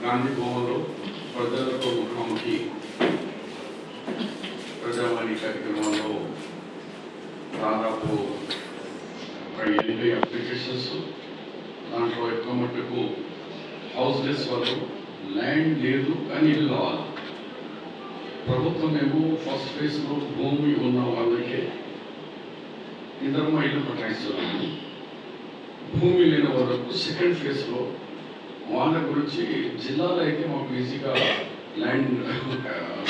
గాంధీ భవన్లో ప్రజలతో ముఖాముఖి ప్రజావాణి కార్యక్రమంలో దాదాపు ఒక 80 అప్లికేషన్స్, దాంట్లో ఎక్కువ మట్టుకు హౌస్లెస్ వాళ్ళు, ల్యాండ్ లేదు కానీ ఇల్లు కావాలి. ప్రభుత్వం ఏమో ఫస్ట్ ఫేజ్లో భూమి ఉన్న వాళ్ళకే ఇందరమ్మ ఇల్లు కేటాయిస్తున్నాము. భూమి లేని వాళ్ళకు సెకండ్ ఫేజ్లో వాళ్ళ గురించి జిల్లాలో అయితే మాకు ఈజీగా ల్యాండ్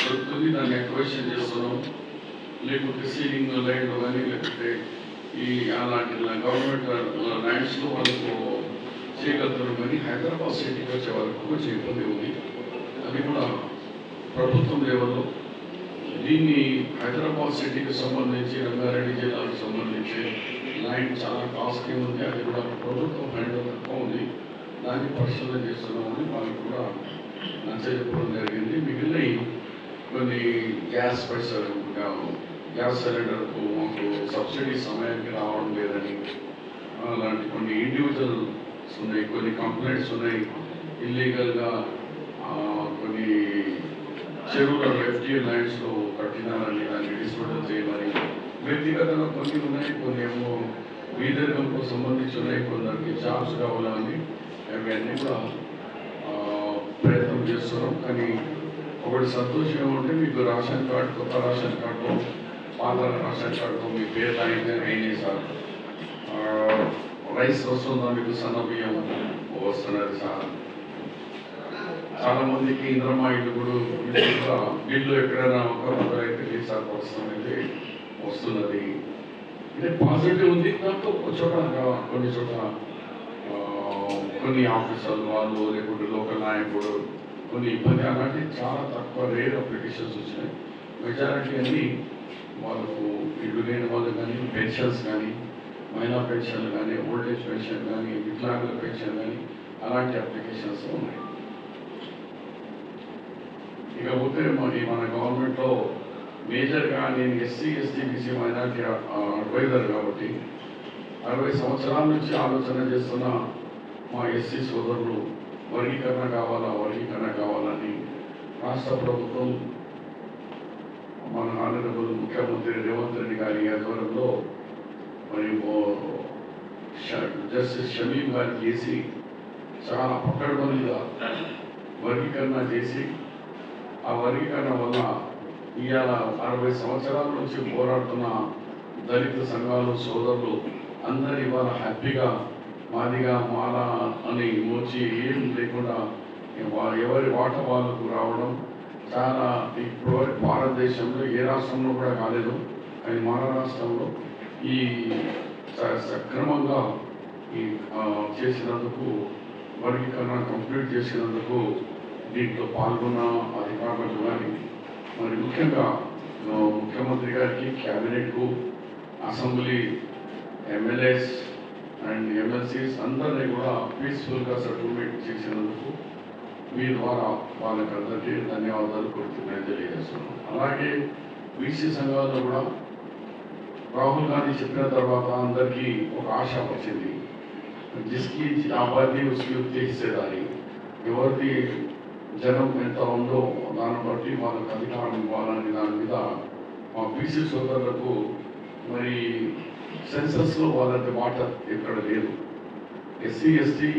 దొరుకుతుంది, దాన్ని అక్వైషన్ చేస్తున్నాం. లేకపోతే సీలింగ్ ల్యాండ్ కానీ లేకపోతే ఈ అలాంటి గవర్నమెంట్ ల్యాండ్స్లో వాళ్ళకు చేయగలుగుతారు. కానీ హైదరాబాద్ సిటీకి వచ్చే వరకు కొంచెం ఇబ్బంది ఉంది. అది కూడా ప్రభుత్వం లెవెల్లో దీన్ని హైదరాబాద్ సిటీకి సంబంధించి రంగారెడ్డి జిల్లాకు సంబంధించి ల్యాండ్ చాలా కాస్ట్లీ ఉంది. అది కూడా ప్రభుత్వం హ్యాండ్ తక్కువ ఉంది. దాన్ని పరిశీలన చేస్తున్నామని వాళ్ళకి కూడా నచ్చజెప్పడం జరిగింది. మిగిలిన కొన్ని గ్యాస్ పైసలు, గ్యాస్ సిలిండర్కు మాకు సబ్సిడీ సమయానికి రావడం లేదని, అలాంటి కొన్ని ఇండివిజువల్స్ ఉన్నాయి, కొన్ని కంప్లైంట్స్ ఉన్నాయి. ఇల్లీగల్గా కొన్ని చెరువుల ఎఫ్టీఏ ల్యాండ్స్లో కట్టినారని దాన్ని డిస్పోజల్ చేయమని, వ్యక్తిగతంగా కొన్ని ఉన్నాయి, కొన్ని ఏమో వీధర్గంకు సంబంధించి ఉన్నాయి, కొందరికి జాబ్స్ కావాలని అవన్నీ కూడా ప్రయత్నం చేస్తున్నాం. కానీ ఒకటి సంతోషం ఏమంటే మీకు రేషన్ కార్డు, కొత్త రేషన్ కార్డు, పాత రేషన్ కార్డు మీ పేరు అయినాయి సార్. రైస్ వస్తుందా మీకు, సన్న బియ్యం వస్తున్నది సార్. చాలా మందికి ఇంద్రమ్మ ఇల్లు కూడా బిల్లు ఎక్కడైనా ఒక అయితే సార్ వస్తున్నది వస్తున్నది. అంటే పాజిటివ్ ఉంది. దాంట్లో కొన్ని చోట కొన్ని ఆఫీసర్లు వాళ్ళు లేకుంటే లోకల్ నాయకుడు కొన్ని ఇబ్బంది అలాంటి చాలా తక్కువ రేర్ అప్లికేషన్స్ వచ్చినాయి. మెజారిటీ అన్నీ వాళ్ళకు ఇల్లు లేని వాళ్ళు కానీ, పెన్షన్స్ కానీ, మహిళా పెన్షన్లు కానీ, ఓల్డేజ్ పెన్షన్ కానీ, వికలాంగుల పెన్షన్ కానీ అలాంటి అప్లికేషన్స్ ఉన్నాయి. ఇకపోతే మన గవర్నమెంట్లో మేజర్గా నేను SC, ST, BC minority adviser కాబట్టి 60 సంవత్సరాల నుంచి ఆలోచన చేస్తున్న మా ఎస్సీ సోదరులు వర్గీకరణ కావాలని రాష్ట్ర ప్రభుత్వం మన ఆనరబుల్ ముఖ్యమంత్రి రేవంత్ రెడ్డి గారి ఆధ్వర్యంలో మరి జస్టిస్ షమీం గారు చేసి చాలా పకడ్బందీగా వర్గీకరణ చేసి, ఆ వర్గీకరణ వల్ల ఇవాళ 60 సంవత్సరాల నుంచి పోరాడుతున్న దళిత సంఘాలు సోదరులు అందరు ఇవాళ హ్యాపీగా మాదిగా మాల అని మోచి ఏం లేకుండా ఎవరి వాట వాళ్ళకు రావడం చాలా ఇప్పటివరకు భారతదేశంలో ఏ రాష్ట్రంలో కూడా కాలేదు. కానీ మన రాష్ట్రంలో ఈ సక్రమంగా ఈ చేసినందుకు, వర్గీకరణ కంప్లీట్ చేసినందుకు దీంట్లో పాల్గొన్న అధికారులకు కానీ, మరి ముఖ్యంగా ముఖ్యమంత్రి గారికి, క్యాబినెట్కు, అసెంబ్లీ ఎమ్మెల్యేస్ అండ్ ఎమ్మెల్సీస్ అందరినీ కూడా పీస్ఫుల్గా సెటిల్మెంట్ చేసినందుకు మీ ద్వారా వాళ్ళకి అందరికీ ధన్యవాదాలు తెలియజేస్తున్నాను. అలాగే బీసీ సంఘాల్లో కూడా రాహుల్ గాంధీ చెప్పిన తర్వాత అందరికీ ఒక ఆశ వచ్చింది. జిస్కి ఆబాదీ ఉస్కి ఉత్తే హిస్సేదారి, ఎవరిది జనం ఎంత ఉందో దాన్ని బట్టి వాళ్ళకి అధికారం ఇవ్వాలని దాని మీద మా బీసీ సోదరులకు మరి సెన్సస్లో వాళ్ళంటి వాటర్ ఎక్కడ లేదు. ఎస్సీ, ఎస్టీ,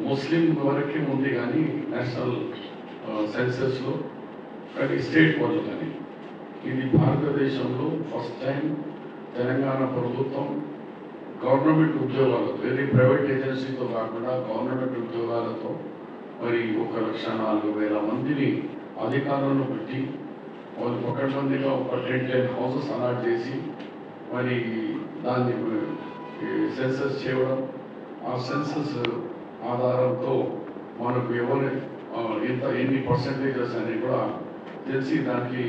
ముస్లిం వరకే ఉంది కానీ నేషనల్ సెన్సస్లో, కానీ స్టేట్ వాళ్ళు కానీ ఇది భారతదేశంలో ఫస్ట్ టైం తెలంగాణ ప్రభుత్వం గవర్నమెంట్ ఉద్యోగాలతో, ఏది ప్రైవేట్ ఏజెన్సీతో కాకుండా గవర్నమెంట్ ఉద్యోగాలతో మరి 1,04,000 మందిని అధికారంలో పెట్టి వాళ్ళు పకడ్బందీగా ఒక 10 హౌసెస్ అలాట్ చేసి మరి దాన్ని సెన్సస్ చేయడం, ఆ సెన్సస్ ఆధారంతో మనకు ఎన్ని పర్సెంటేజెస్ అని కూడా తెలిసి దానికి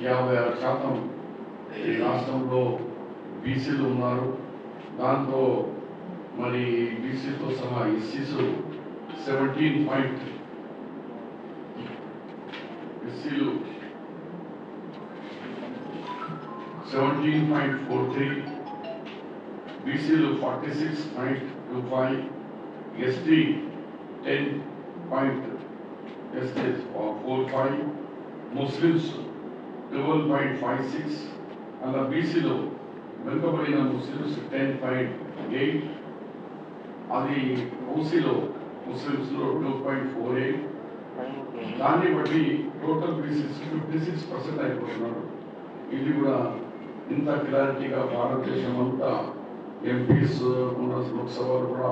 56% ఈ రాష్ట్రంలో బీసీలు ఉన్నారు. దాంతో మరి బీసీతో సహా ఎస్సీస్ 17.43, బీసీలు 46.25, ఎస్టీ 10, 12.45, ముస్లిమ్స్ 12.56, అలా బీసీలో వెనుకబడిన ముస్లిమ్స్ 10.8, అది ఓసీలో ముస్లిమ్స్లో 2.48. దాన్ని బట్టి టోటల్ బీసీస్ 56% అయిపోతున్నారు. ఇది కూడా ఇంత క్లారిటీగా భారతదేశం అంతా ఎంపీస్ ఉన్న లోక్సభలో కూడా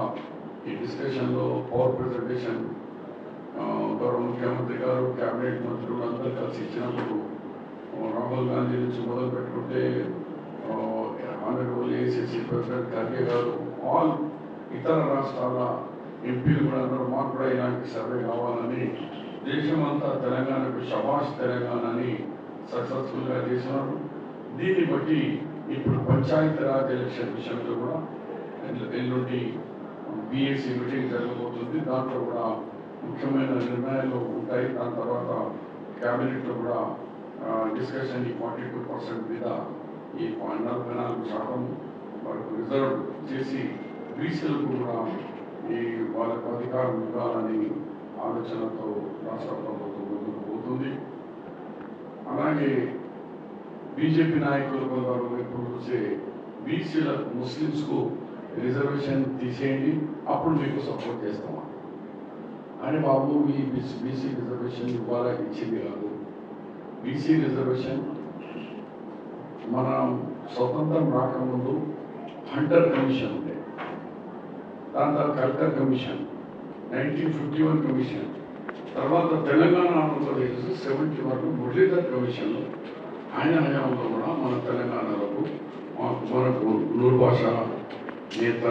ఈ డిస్కషన్లో పవర్ ప్రెజెంటేషన్ గౌరవ ముఖ్యమంత్రి గారు క్యాబినెట్ మంత్రులు అందరూ కలిసి ఇచ్చినప్పుడు రాహుల్ గాంధీ నుంచి మొదలు పెట్టుకుంటే ఆనరబుల్ ఏసీసీ ప్రెసిడెంట్ ఖర్గే గారు ఆల్ ఇతర రాష్ట్రాల ఎంపీలు కూడా అందరూ మాకు కూడా ఇలాంటి సర్వే కావాలని దేశమంతా తెలంగాణకు శభాష్ తెలంగాణ అని సక్సెస్ఫుల్గా చేసినారు. దీన్ని బట్టి ఇప్పుడు పంచాయతీరాజ్ ఎలక్షన్ విషయంలో కూడా ఎల్లుండి బీఏసీ మీటింగ్ జరగబోతుంది. దాంట్లో కూడా ముఖ్యమైన నిర్ణయాలు ఉంటాయి. దాని తర్వాత క్యాబినెట్లో కూడా డిస్కషన్ ఈ 42% మీద ఈ 44% వరకు రిజర్వ్ చేసి బీసీలకు కూడా ఈ వాళ్ళకు అధికారం ఇవ్వాలని ఆలోచనతో రాష్ట్ర ప్రభుత్వం ముందుకు పోతుంది. అలాగే బీజేపీ నాయకులు కొందరు ఇప్పుడు చూసే బీసీల ముస్లిమ్స్కు రిజర్వేషన్ తీసేయండి అప్పుడు మీకు సపోర్ట్ చేస్తామా అని. బాబు ఈ బీసీ రిజర్వేషన్ ఇవ్వాలా ఇచ్చింది కాదు. బీసీ రిజర్వేషన్ మన స్వతంత్రం రాకముందు హంటర్ కమిషన్ ఉండే, దాని తర్వాత కలెక్టర్ కమిషన్, 1951 కమిషన్, తర్వాత తెలంగాణ ఆంధ్రప్రదేశ్ 71 మురళీధర్ కమిషన్. ఆయన హయాంలో కూడా మన తెలంగాణలకు మనకు నూరు భాష నేత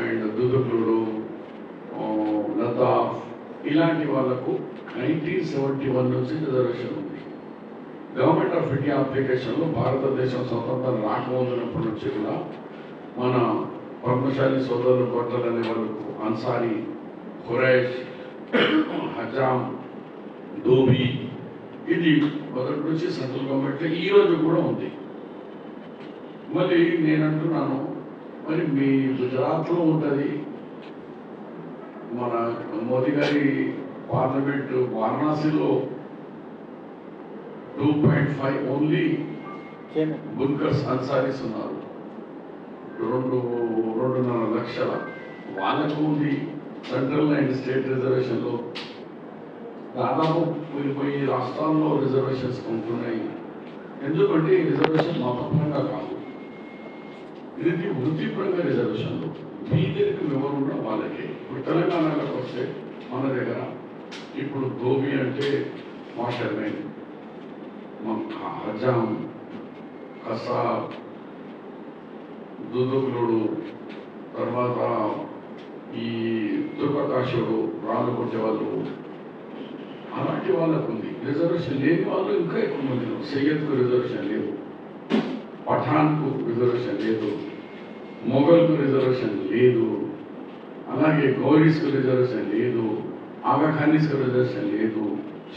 అండ్ దుదుకుడు లతాఫ్ ఇలాంటి వాళ్లకు 1971 నుంచి రిజర్వేషన్ ఉంది. గవర్నమెంట్ ఆఫ్ ఇండియా అప్లికేషన్లో భారతదేశం స్వతంత్రం రాకముందునప్పటి నుంచి కూడా మన పద్మశాలి సోదరులు గొడ్లనే వాళ్ళకు అన్సారీ, ఖురైష్, హజాం, దోబీ ఇది మొదటి నుంచి సెంట్రల్ గవర్నమెంట్లో ఈరోజు కూడా ఉంది. మళ్ళీ నేను అంటున్నాను, మరి మీ గుజరాత్లో ఉంటుంది, మన మోదీ గారి పార్లమెంట్ వారణాసిలో 2.5 ఓన్లీ బున్కర్స్ అన్సారీస్ ఉన్నారు, 2.5 లక్షల వాళ్ళకు ఉంది. సెంట్రల్ అండ్ స్టేట్ రిజర్వేషన్లో దాదాపు 20 రాష్ట్రాల్లో రిజర్వేషన్స్ ఉంటున్నాయి. ఎందుకంటే ఈ రిజర్వేషన్ మతపరంగా కాదు, ఇది వృత్తిపరంగా రిజర్వేషన్లు. బీదరికి ఎవరున్నా వాళ్ళకి. ఇప్పుడు తెలంగాణలోకి వస్తే మన దగ్గర ఇప్పుడు ధోబీ అంటే మాషర్మెన్, హజాం, కసాబ్, దుదుకులుడు, తర్వాత ఈ దుర్గకాశుడు, రాళ్ళు కొట్టేవాళ్ళు, అలాంటి వాళ్ళకు ఉంది రిజర్వేషన్. లేని వాళ్ళు ఇంకా ఎక్కువ మంది. సయ్యద్కు రిజర్వేషన్ లేదు, పఠాన్కు రిజర్వేషన్ లేదు, మొఘల్కు రిజర్వేషన్ లేదు, అలాగే గౌరీస్కు రిజర్వేషన్ లేదు, ఆగా ఖానీస్కు రిజర్వేషన్ లేదు,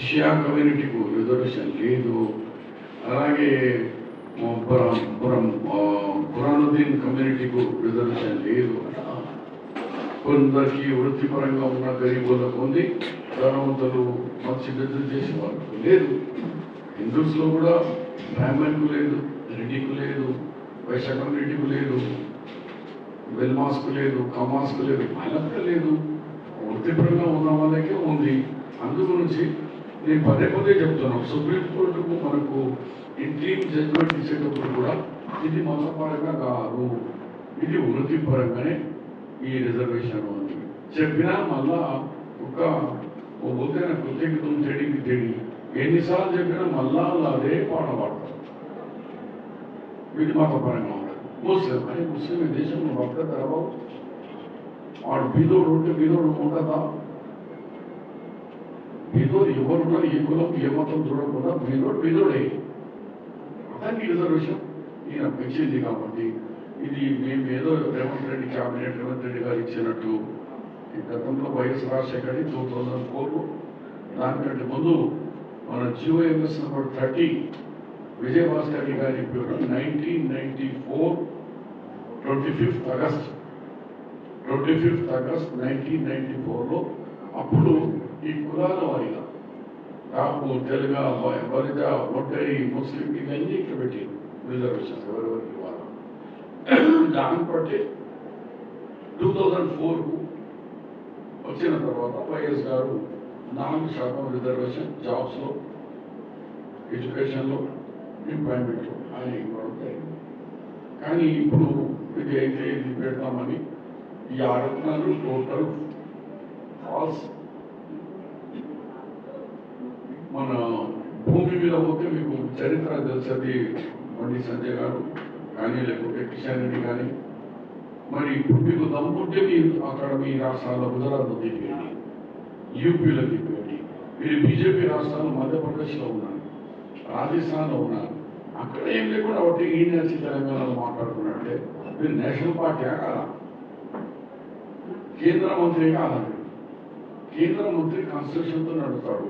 షియా కమ్యూనిటీకు రిజర్వేషన్ లేదు, అలాగే బురానుద్దీన్ కమ్యూనిటీకు రిజర్వేషన్ లేదు. కొందరికి వృత్తిపరంగా ఉన్న గరీబులకు ఉంది, ధనవంతులు మంచి బిజినెస్ చేసే వాళ్ళకు లేదు. హిందూస్లో కూడా బ్రాహ్మణ్కు లేదు, రెడ్డికు లేదు, వైశ్య కమ్యూనిటీకు లేదు, వెల్మాస్కు లేదు, కమాస్కు లేదు, వాళ్ళకు లేదు. వృత్తిపరంగా ఉన్న వాళ్ళకే ఉంది. అందు గురించి నేను పదే చెప్తున్నాను, సుప్రీంకోర్టుకు మనకు ఇంట్రీమ్ జడ్జ్మెంట్ ఇచ్చేటప్పుడు కూడా ఇది మతపరంగా కాదు, ఇది వృత్తిపరంగానే ఈ రిజర్వేషన్ అని చెప్పినా మళ్ళా పోతే కృతజ్ఞత తెడి ఎన్నిసార్లు చెప్పినా మళ్ళా అదే పాట పాడతారు. ఇది మతపరంగా ఉండదు. ముస్లిం అని ముస్లిం ఈ దేశంలో భక్త బాబు వాడు బీదోడు ఉంటే బీదోడు ఉంటుందా? బీదోడు ఎవరున్నా ఏ కులం ఏ మతం చూడకుండా బీదోడే. అతనికి రిజర్వేషన్ ఈయన పెంచింది కాబట్టి ఇది మేము ఏదో రేవంత్ రెడ్డి క్యాబినెట్ రేవంత్ రెడ్డి గారు ఇచ్చినట్టు. ఈ గతంలో వైఎస్ రాజశేఖర్ 2004 దానికంటే ముందు మన GOMS నెంబర్ 30 విజయభాస్కర్ రెడ్డి గారి 1994 25th ఆగస్ట్ 1994లో అప్పుడు ఈ కులాల వారిగా కాపు తెలుగు బలిజ ఒంటరి ముస్లిం ఇవన్నీ ఇక్కడ పెట్టారు రిజర్వేషన్స్ ఎవరెవరికి ఇవ్వాలి. దాన్ని బట్టి 2004 వచ్చిన తర్వాత వైఎస్ గారు 4% రిజర్వేషన్ జాబ్స్లో, ఎడ్యుకేషన్లో, ఎంప్లాయ్మెంట్లో ఆయన ఇవ్వడం జరిగింది. కానీ ఇప్పుడు ఇది అయితే ఇది పెడతామని ఈ ఆరోపణలు టోటల్ ఫాల్స్. మన భూమి మీద పోతే మీకు చరిత్ర తెలిసేది బండి సంజయ్ గారు కానీ లేకపోతే కిషన్ రెడ్డి కానీ, మరి ఇప్పుడు మీకు దమ్ముంటే మీరు అక్కడ మీ రాష్ట్రాల్లో గుజరాత్లో తిప్పేయండి, యూపీలో తిప్పేయండి. మీరు బీజేపీ రాష్ట్రాలు మధ్యప్రదేశ్లో ఉన్నారు, రాజస్థాన్లో ఉన్నారు. అక్కడ ఏం లేకుండా ఒకటి ఈయనసి తెలంగాణలో మాట్లాడుకున్నారంటే మీరు నేషనల్ పార్టీయా కాదా? కేంద్ర మంత్రి కాదండి. కేంద్ర మంత్రి కాన్స్టిట్యూషన్తో నడుస్తాడు.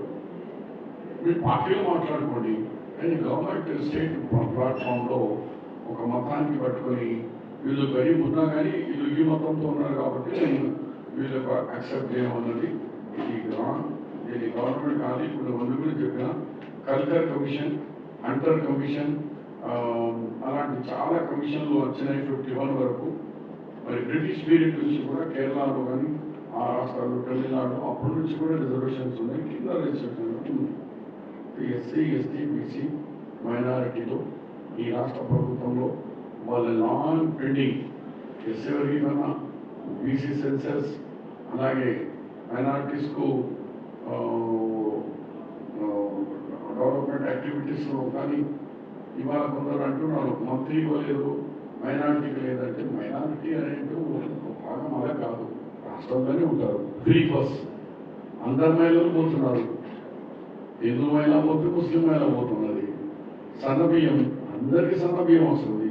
మీరు పార్టీలో మాట్లాడుకోండి, కానీ గవర్నమెంట్ స్టేట్ ప్లాట్ఫామ్లో ఒక మతానికి పట్టుకొని వీళ్ళు గరీబ్ ఉన్నా కానీ వీళ్ళు ఈ మతంతో ఉన్నారు కాబట్టి నేను వీళ్ళకు యాక్సెప్ట్ చేయమన్నది ఇది దీని గవర్నమెంట్ కాదు. ఇప్పుడు ముందు గురించి చెప్పిన కల్చర్ కమిషన్, హంటర్ కమిషన్, అలాంటి చాలా కమిషన్లు వచ్చినాయి 51 వరకు. మరి బ్రిటిష్ పీరియడ్ నుంచి కూడా కేరళలో కానీ ఆ రాష్ట్రాలు తమిళనాడు అప్పటి నుంచి కూడా రిజర్వేషన్స్ ఉన్నాయి. కింద రిజర్వేషన్స్ ఉన్నాయి. ఎస్సీ, ఎస్టీ, బీసీ మైనారిటీలో ఈ రాష్ట్ర ప్రభుత్వంలో వాళ్ళ లాంగ్ పెండింగ్ ఎస్సీ వర్గీకరణ, బీసీ సెన్సెస్, అలాగే మైనారిటీస్కు డెవలప్మెంట్ యాక్టివిటీస్లో కానీ ఇవాళ కొందరు అంటున్నారు మంత్రి ఇవ్వలేదు, మైనారిటీకి లేదంటే మైనారిటీ అనేది భాగం అలా కాదు, రాష్ట్రంలోనే ఉంటారు. ఫ్రీ బస్ అందరు మహిళలు పోతున్నారు, హిందూ మహిళ పోతే ముస్లిం మహిళ పోతున్నది. సన్నబియ్యం అందరికీ సన్నబియ్యం వస్తుంది.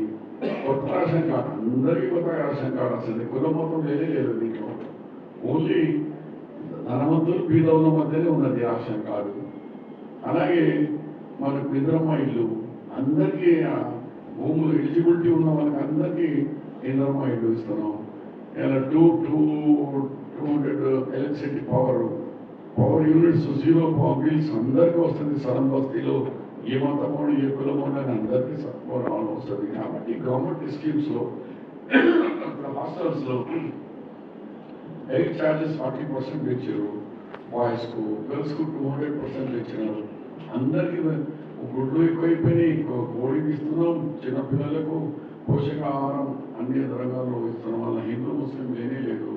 కొత్త రేషన్ కార్డు అందరికీ కొత్త రేషన్ కార్డు వస్తుంది. కులం మొత్తం లేదే లేదు దీంట్లో. ఓన్లీ ధనవంతులు బీదవుల మధ్యనే ఉన్నది రేషన్ కార్డు. అలాగే మనకు ఇంద్రమ్మ ఇల్లు అందరికీ భూములు ఎలిజిబిలిటీ ఉన్న వాళ్ళకి అందరికీ ఇంద్రమ్మ ఇల్లు ఇస్తున్నాం. ఇలా 200 ఎలక్ట్రిసిటీ పవర్ యూనిట్స్, 0 బిల్స్ అందరికీ వస్తుంది. సరం బస్తీలో ఏ మతమో ఏ కులమో అని అందరికీ రావడం వస్తుంది. కాబట్టి గవర్నమెంట్ స్కీమ్స్లో హాస్టల్స్లో 8 ఛార్జెస్ 40% ఇచ్చారు. బాయ్స్కు, గర్ల్స్కు 200% ఇచ్చినారు. అందరికీ గుడ్లు ఎక్కువైపోయినాయి, కోడికి ఇస్తున్నాం. చిన్నపిల్లలకు పోషకాహారం అన్ని రంగాల్లో ఇస్తున్నాం. వల్ల హిందూ ముస్లిం లేనే లేదు.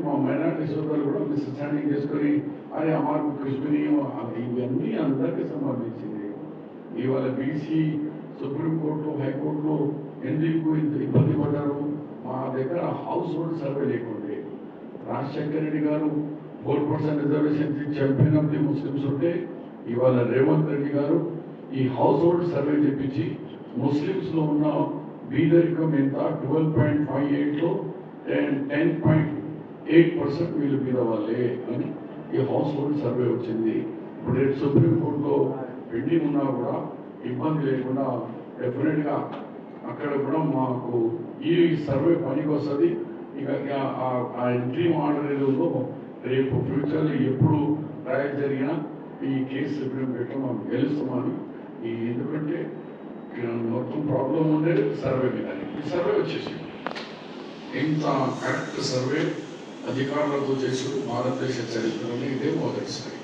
మా మైనార్టీ సోదరులు కూడా మిస్అండర్స్టాండింగ్ చేసుకొని అరే అమార్కు కృష్ణని ఇవన్నీ అందరికీ సంబంధించింది. ఇవాళ బీసీ సుప్రీంకోర్టులో, హైకోర్టులో ఎందుకు ఇంత ఇబ్బంది పడ్డారు? మా దగ్గర హౌస్ హోల్డ్ సర్వే లేకుండే. రాజశేఖర రెడ్డి గారు 4% reservation champion of the Muslims ఉంటే ఇవాళ రేవంత్ రెడ్డి గారు ఈ హౌస్ హోల్డ్ సర్వే చెప్పించి ముస్లిమ్స్లో ఉన్న బీదరికం ఎంత 12.58లో 10.8% వీళ్ళు బీద వాళ్ళే అని ఈ హౌస్ హోల్డ్ సర్వే వచ్చింది. ఇప్పుడు రేపు సుప్రీంకోర్టులో పెండింగ్ ఉన్నా కూడా ఇబ్బంది లేకుండా డెఫినెట్గా అక్కడ కూడా మాకు ఈ సర్వే పనికి వస్తుంది. ఇక ఆ ఇంట్రీమ్ ఆర్డర్ ఏదో రేపు ఫ్యూచర్లో ఎప్పుడు ట్రయల్ జరిగినా ఈ కేసు సుప్రీంకోర్టులో మనం గెలుస్తామని. ఎందుకంటే మొత్తం ప్రాబ్లం ఉండేది సర్వే మీద. ఈ సర్వే వచ్చేసి ఇంత కరెక్ట్ సర్వే అధికారులతో చేసి భారతదేశ చరిత్రలో ఇదే మొదటిసారి.